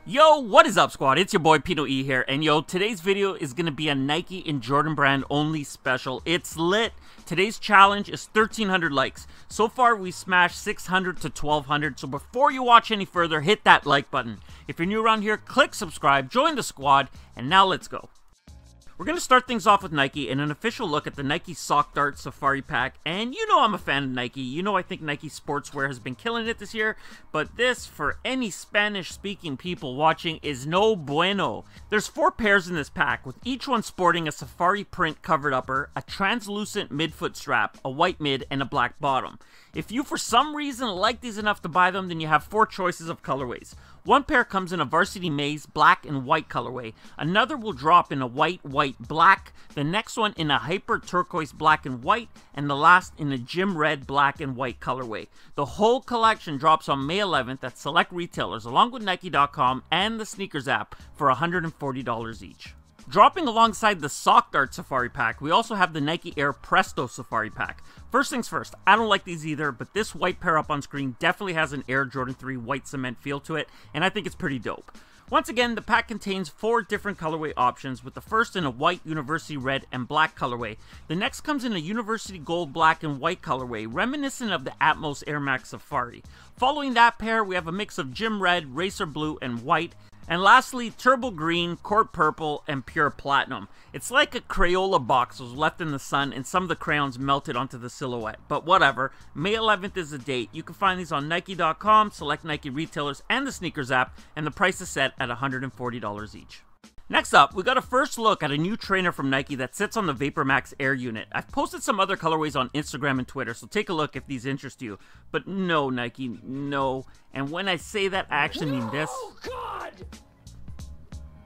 Yo, what is up, squad? It's your boy PinoE here, and yo, today's video is gonna be a Nike and Jordan brand only special. It's lit. Today's challenge is 1,300 likes. So far, we smashed 600 to 1,200, so before you watch any further, hit that like button. If you're new around here, click subscribe, join the squad, and now let's go. We're going to start things off with Nike and an official look at the Nike Sock Dart Safari Pack. And you know I'm a fan of Nike. You know I think Nike sportswear has been killing it this year. But this, for any Spanish-speaking people watching, is no bueno. There's 4 pairs in this pack, with each one sporting a safari print covered upper, a translucent midfoot strap, a white mid, and a black bottom. If you for some reason like these enough to buy them, then you have 4 choices of colorways. One pair comes in a varsity maize, black and white colorway. Another will drop in a white, black. The next one in a hyper turquoise, black and white. And the last in a gym red, black and white colorway. The whole collection drops on May 11th at select retailers along with Nike.com and the sneakers app for $140 each. Dropping alongside the Sock Dart Safari Pack, we also have the Nike Air Presto Safari Pack. First things first, I don't like these either, but this white pair up on screen definitely has an Air Jordan 3 white cement feel to it, and I think it's pretty dope. Once again, the pack contains 4 different colorway options, with the first in a white, university red, and black colorway. The next comes in a university gold, black, and white colorway, reminiscent of the Atmos Air Max Safari. Following that pair, we have a mix of gym red, racer blue, and white. And lastly, turbo green, court purple, and pure platinum. It's like a Crayola box was left in the sun and some of the crayons melted onto the silhouette. But whatever, May 11th is the date. You can find these on Nike.com, select Nike retailers, and the sneakers app, and the price is set at $140 each. Next up, we got a first look at a new trainer from Nike that sits on the VaporMax Air unit. I've posted some other colorways on Instagram and Twitter, so take a look if these interest you. But no, Nike, no. And when I say that, I actually mean this. Oh, God!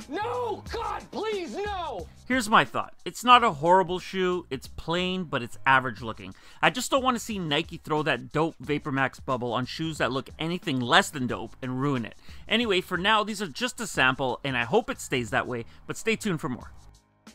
No! God, please, no! Here's my thought. It's not a horrible shoe, it's plain, but it's average looking. I just don't want to see Nike throw that dope VaporMax bubble on shoes that look anything less than dope and ruin it. Anyway, for now, these are just a sample, and I hope it stays that way, but stay tuned for more.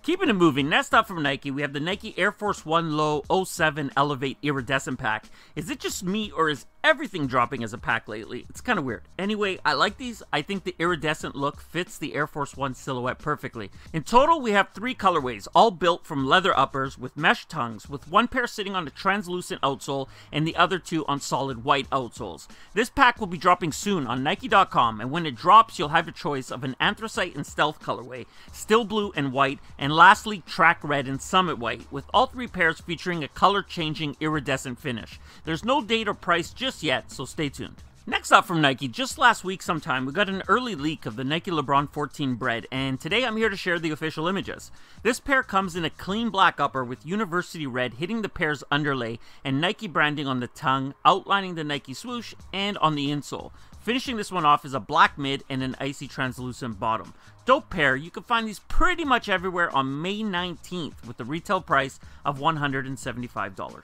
Keeping it moving, next up from Nike, we have the Nike Air Force 1 Low 07 Elevate Iridescent Pack. Is it just me, or is everything dropping as a pack lately? It's kind of weird. Anyway, I like these. I think the iridescent look fits the Air Force 1 silhouette perfectly. In total, we have 3 colorways, all built from leather uppers with mesh tongues, with one pair sitting on a translucent outsole and the other 2 on solid white outsoles. This pack will be dropping soon on Nike.com, and when it drops, you'll have a choice of an anthracite and stealth colorway, still blue and white, and lastly, track red and summit white, with all 3 pairs featuring a color-changing iridescent finish. There's no date or price just yet, so stay tuned. Next up from Nike, just last week sometime, we got an early leak of the Nike LeBron 14 Bread, and today I'm here to share the official images. This pair comes in a clean black upper with university red hitting the pair's underlay and Nike branding on the tongue, outlining the Nike swoosh, and on the insole. Finishing this one off is a black mid and an icy translucent bottom. Dope pair, you can find these pretty much everywhere on May 19th with the retail price of $175.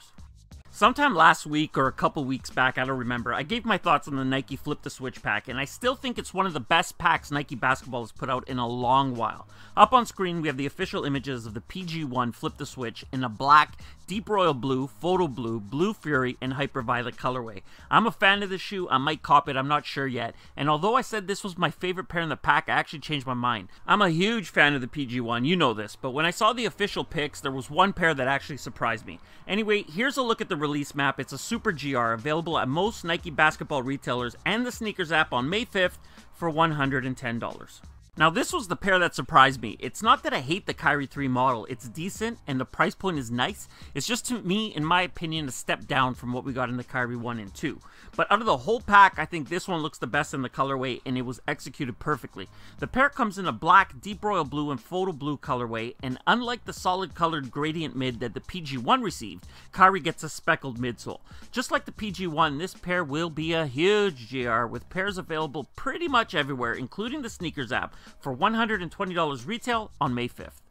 Sometime last week or a couple weeks back, I don't remember, I gave my thoughts on the Nike Flip the Switch pack, and I still think it's one of the best packs Nike basketball has put out in a long while. Up on screen, we have the official images of the PG1 Flip the Switch in a black, deep royal blue, photo blue, blue fury, and hyperviolet colorway. I'm a fan of this shoe. I might cop it, I'm not sure yet. And although I said this was my favorite pair in the pack, I actually changed my mind. I'm a huge fan of the PG1, you know this, but when I saw the official pics, there was one pair that actually surprised me. Anyway, here's a look at the release map. It's a Super GR available at most Nike basketball retailers and the sneakers app on May 5th for $110. Now, this was the pair that surprised me. It's not that I hate the Kyrie 3 model. It's decent, and the price point is nice. It's just, to me, in my opinion, a step down from what we got in the Kyrie 1 and 2. But out of the whole pack, I think this one looks the best in the colorway, and it was executed perfectly. The pair comes in a black, deep royal blue, and photo blue colorway, and unlike the solid colored gradient mid that the PG1 received, Kyrie gets a speckled midsole. Just like the PG1, this pair will be a huge GR, with pairs available pretty much everywhere, including the sneakers app, for $120 retail on May 5th.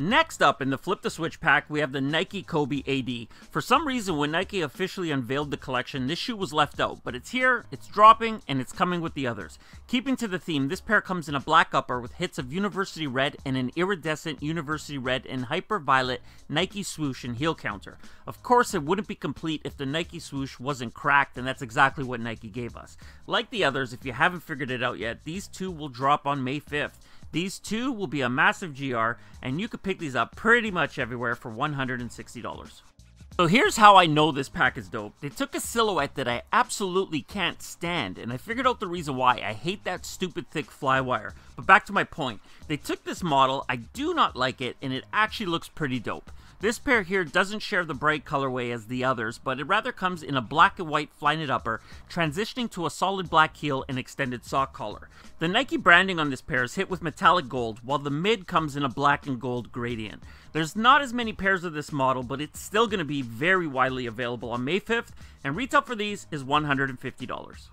Next up in the Flip the Switch pack, we have the Nike Kobe AD. For some reason, when Nike officially unveiled the collection, this shoe was left out, but it's here, it's dropping, and it's coming with the others. Keeping to the theme, this pair comes in a black upper with hits of University Red and an iridescent University Red and hyper violet Nike swoosh and heel counter. Of course, it wouldn't be complete if the Nike swoosh wasn't cracked, and that's exactly what Nike gave us. Like the others, if you haven't figured it out yet, these two will drop on May 5th. These two will be a massive GR, and you could pick these up pretty much everywhere for $160. So here's how I know this pack is dope. They took a silhouette that I absolutely can't stand, and I figured out the reason why. I hate that stupid thick flywire. But back to my point. They took this model, I do not like it, and it actually looks pretty dope. This pair here doesn't share the bright colorway as the others, but it rather comes in a black and white Flyknit upper, transitioning to a solid black heel and extended sock collar. The Nike branding on this pair is hit with metallic gold, while the mid comes in a black and gold gradient. There's not as many pairs of this model, but it's still going to be very widely available on May 5th, and retail for these is $150.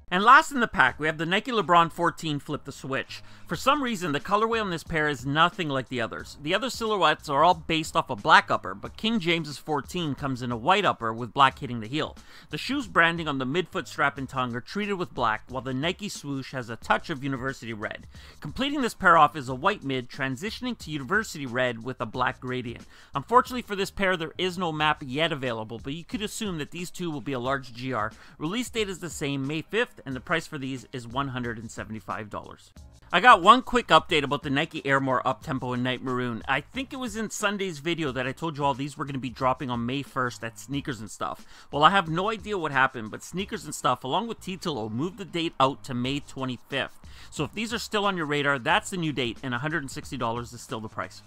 And last in the pack, we have the Nike LeBron 14 Flip the Switch. For some reason, the colorway on this pair is nothing like the others. The other silhouettes are all based off a black upper, but King James's 14 comes in a white upper with black hitting the heel. The shoe's branding on the midfoot strap and tongue are treated with black, while the Nike swoosh has a touch of University Red. Completing this pair off is a white mid, transitioning to University Red with a black gradient. Unfortunately for this pair, there is no map yet available, but you could assume that these two will be a large GR. Release date is the same, May 5th, and the price for these is $175. I got one quick update about the Nike Air More Uptempo and Night Maroon. I think it was in Sunday's video that I told you all these were going to be dropping on May 1st at Sneakers and Stuff. Well, I have no idea what happened, but Sneakers and Stuff, along with Titolo, moved the date out to May 25th. So if these are still on your radar, that's the new date, and $160 is still the price.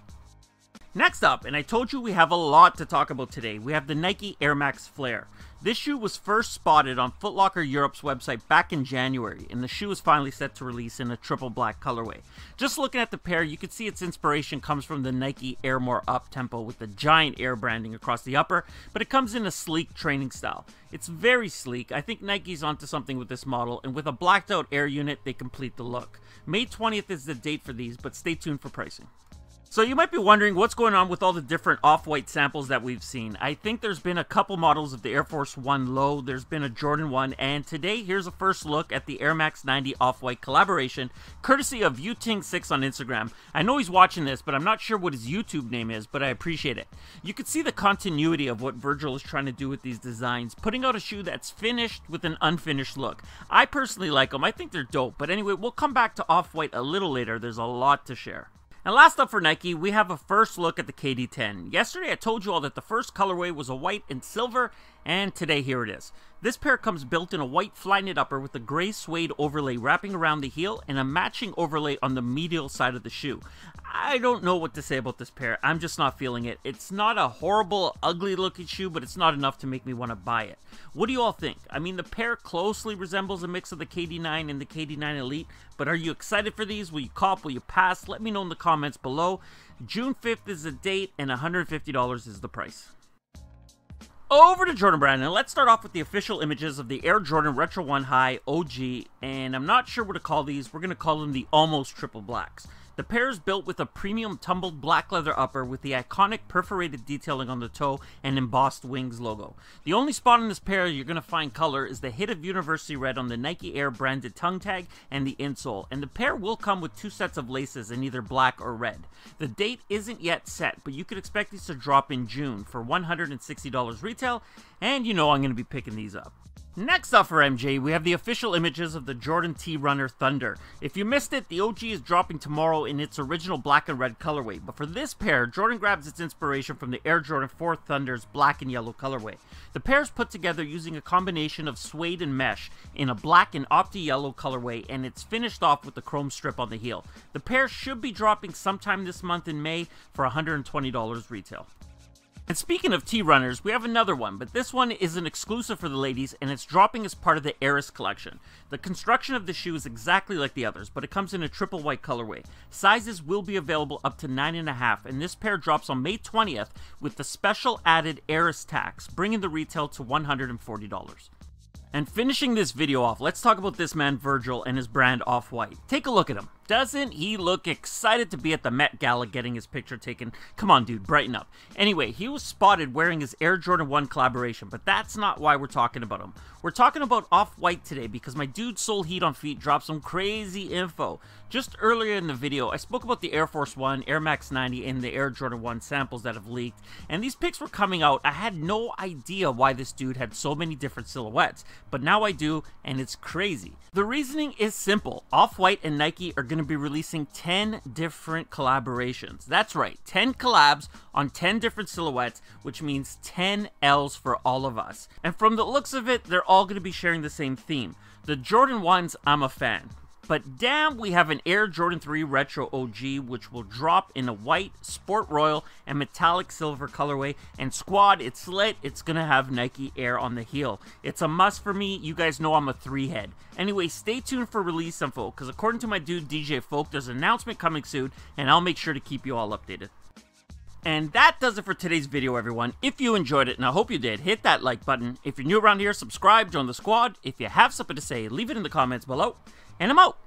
Next up, and I told you we have a lot to talk about today, we have the Nike Air Max Flair. This shoe was first spotted on Foot Locker Europe's website back in January, and the shoe is finally set to release in a triple black colorway. Just looking at the pair, you can see its inspiration comes from the Nike Air More Uptempo with the giant Air branding across the upper, but it comes in a sleek training style. It's very sleek. I think Nike's onto something with this model, and with a blacked out Air unit, they complete the look. May 20th is the date for these, but stay tuned for pricing. So you might be wondering what's going on with all the different off-white samples that we've seen. I think there's been a couple models of the Air Force 1 Low, there's been a Jordan 1, and today here's a first look at the Air Max 90 off-white collaboration, courtesy of Uting6 on Instagram. I know he's watching this, but I'm not sure what his YouTube name is, but I appreciate it. You can see the continuity of what Virgil is trying to do with these designs, putting out a shoe that's finished with an unfinished look. I personally like them, I think they're dope, but anyway, we'll come back to off-white a little later, there's a lot to share. And last up for Nike, we have a first look at the KD10. Yesterday I told you all that the first colorway was a white and silver, and today here it is. This pair comes built in a white Flyknit upper with a gray suede overlay wrapping around the heel and a matching overlay on the medial side of the shoe. I don't know what to say about this pair, I'm just not feeling it. It's not a horrible, ugly looking shoe, but it's not enough to make me want to buy it. What do you all think? I mean, the pair closely resembles a mix of the KD9 and the KD9 Elite, but are you excited for these? Will you cop? Will you pass? Let me know in the comments below. June 5th is the date and $150 is the price. Over to Jordan Brand, and let's start off with the official images of the Air Jordan Retro 1 High OG, and I'm not sure what to call these. We're going to call them the almost triple blacks. The pair is built with a premium tumbled black leather upper with the iconic perforated detailing on the toe and embossed wings logo. The only spot on this pair you're going to find color is the hit of University Red on the Nike Air branded tongue tag and the insole, and the pair will come with 2 sets of laces in either black or red. The date isn't yet set, but you could expect these to drop in June for $160 retail, and you know I'm going to be picking these up. Next up for MJ, we have the official images of the Jordan TRunner Thunder. If you missed it, the OG is dropping tomorrow in its original black and red colorway, but for this pair, Jordan grabs its inspiration from the Air Jordan 4 Thunder's black and yellow colorway. The pair is put together using a combination of suede and mesh in a black and opti yellow colorway, and it's finished off with the chrome strip on the heel. The pair should be dropping sometime this month in May for $120 retail. And speaking of T-Runners, we have another one, but this one is an exclusive for the ladies, and it's dropping as part of the Heiress collection. The construction of the shoe is exactly like the others, but it comes in a triple white colorway. Sizes will be available up to 9.5, and this pair drops on May 20th with the special added Heiress tax, bringing the retail to $140. And finishing this video off, let's talk about this man Virgil and his brand Off-White. Take a look at him. Doesn't he look excited to be at the Met Gala getting his picture taken? Come on, dude, brighten up. Anyway, he was spotted wearing his Air Jordan 1 collaboration, but that's not why we're talking about him. We're talking about Off-White today because my dude Soul Heat on Feet dropped some crazy info. Just earlier in the video, I spoke about the Air Force 1, Air Max 90, and the Air Jordan 1 samples that have leaked, and these pics were coming out. I had no idea why this dude had so many different silhouettes, but now I do, and it's crazy. The reasoning is simple. Off-White and Nike are going to be releasing 10 different collaborations. That's right, 10 collabs on 10 different silhouettes, which means 10 L's for all of us. And from the looks of it, they're all going to be sharing the same theme. The Jordan 1s, I'm a fan. But damn, we have an Air Jordan 3 Retro OG, which will drop in a white, sport royal, and metallic silver colorway. And squad, it's lit. It's gonna have Nike Air on the heel. It's a must for me. You guys know I'm a 3-head. Anyway, stay tuned for release info, because according to my dude DJ Folk, there's an announcement coming soon, and I'll make sure to keep you all updated. And that does it for today's video, everyone. If you enjoyed it, and I hope you did, hit that like button. If you're new around here, subscribe, join the squad. If you have something to say, leave it in the comments below. And I'm out.